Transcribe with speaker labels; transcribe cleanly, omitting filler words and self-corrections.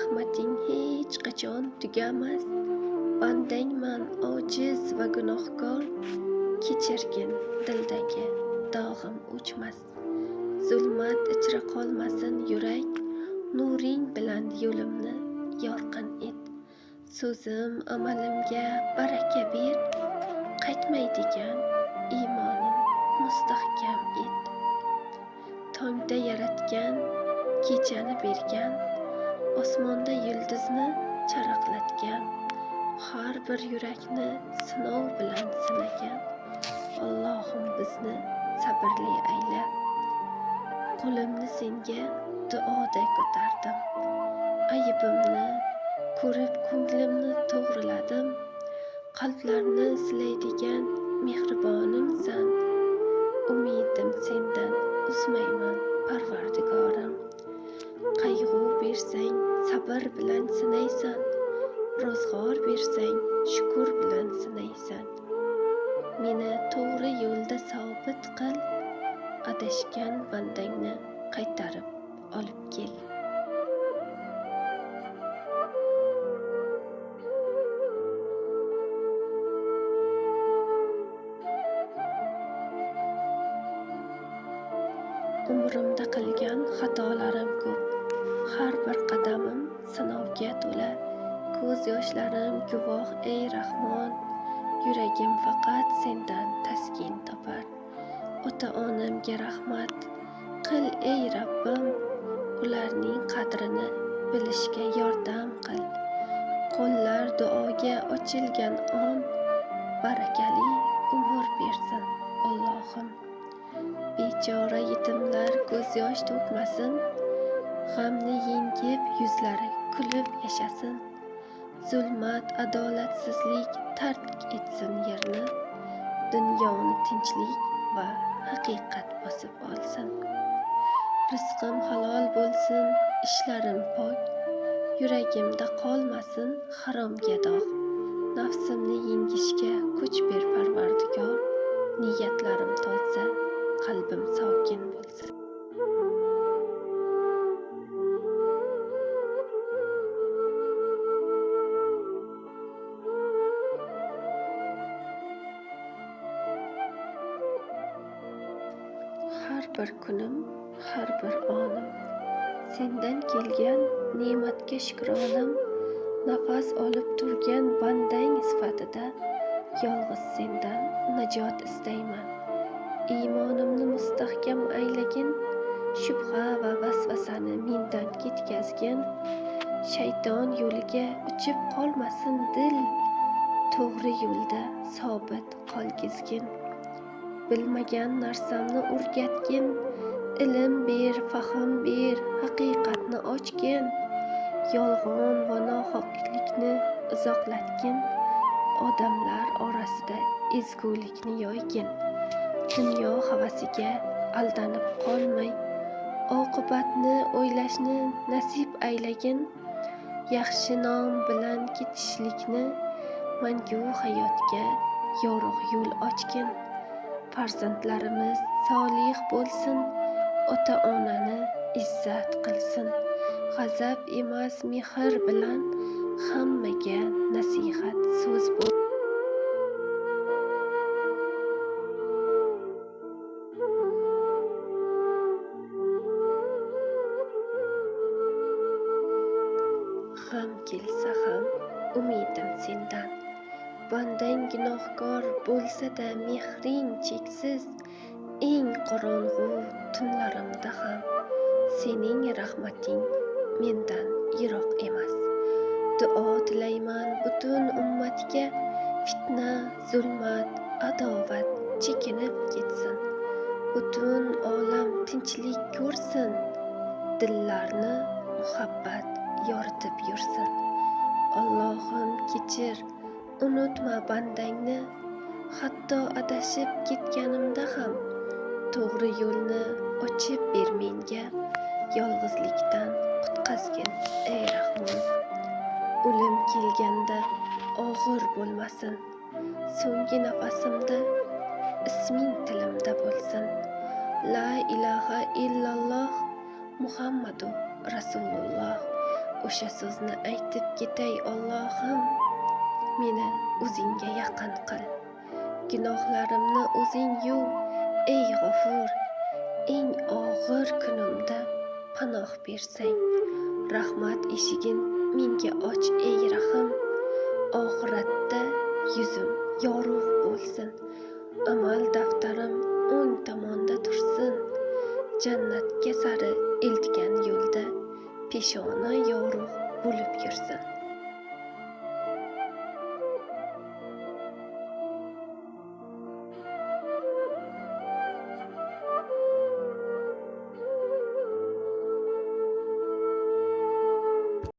Speaker 1: rahmating hech qachon tugamas. Bandangman ojiz va gunohkor, kechirgin dildagi dog'im o'chmas. Zulmat ichra qolmasin yurak, nuring bilan yo'limni yorqin et. So'zim amalimga baraka ber, qaytmaydigan iymonim mustahkam et. Tongda yaratgan, kechani bergan, osmonda yulduzni charaqlatgan, har bir yurakni sinov bilan sinagan Allohim bizni sabrli ayla. Qo'limni senga duoda ko'tardim, ayibimni ko'rib ko'nglimni to'g'riladim. Qalblarni silaydigan mehribonimsan, umidim sendan uzmayman Parvardigorim. Qayg'u bersang sabr bilan sinaysan, ro'zg'or bersang shukr bilan sinaysan. Meni to'g'ri yo'lda sobit qil, adashgan bandangni qaytarib olib kel. Umrimda qilgan xatolarim ko'p, har bir qadamim sinovga to'la. Ko'z yoshlarim guvoh ey Rahmon, yuragim faqat sendan taskin topar. Ota-onamga rahmat qil ey Rabbim, ularning qadrini bilishga yordam qil. Qo'llar duoga ochilgan on, barakali umr bersin Allohim. Bechora yetimlar ko'z yosh to'kmasin, g'amni yengib yuzlari kulib yashasin. Zulmat, adolatsizlik tark etsin yerni, dunyoni tinchlik va haqiqat bosib olsin. Rizqim halol bo'lsin, ishlarim pok, yuragimda qolmasin haromga dog'. Nafsimni yengishga kuch ber Parvardigor, niyatlarim toza, qalbim sokin bo'lsin. Har bir kunim, har bir onim sendan kelgan ne'matga shukronim. Nafas olib turgan bandang sifatida yolg'iz sendan najot istayman. Iymonimni mustahkam aylagin, shubha va vasvasani mendan ketkazgin. Shayton yo'liga uchib qolmasin dil, to'g'ri yo'lda sobit qolgizgin. Bilmagan narsamni o'rgatgin, ilm ber, fahm ber, haqiqatni ochgin. Yolg'on va nohaqlikni uzoqlatgin, odamlar orasida ezgulikni yoygin. Dunyo havasiga aldanib qolmay, oqibatni o'ylashni nasib aylagin. Yaxshi nom bilan ketishlikni, mangu hayotga yorug' yo'l ochgin. Farzandlarimiz solih bo'lsin, ota-onani izzat qilsin. G'azab emas mehr bilan hammaga nasihat so'z bo'l. G'am kelsa ham umidim sendan, bandang gunohkor bo'lsa-da mehring cheksiz. Eng qorong'u tunlarimda ham sening rahmating mendan yiroq emas. Duo tilayman butun ummatga, fitna, zulmat, adovat chekinib ketsin. Butun olam tinchlik ko'rsin, dillarni muhabbat yoritib yursin. Allohim kechir, unutma bandangni, hatto adashib ketganimda ham to'g'ri yo'lni ochib ber menga. Yolg'izlikdan qutqazgin ey Rahmon. O'lim kelganda og'ir bo'lmasin, so'nggi nafasimda isming tilimda bo'lsin. La ilaha illalloh Muhammadu Rasululloh. o'sha so'zni aytib ketay Allohim, meni o'zingga yaqin qil. Gunohlarimni o'zing yuv, ey G'afur. Eng og'ir kunimda panoh bersang, rahmat eshigin menga och, ey Rahim. Oxiratda yuzim yorug' bo'lsin, amal daftarim o'ng tomonda tursin. Jannatga sari eltgan yo'lda peshona yorug' bo'lib yursin.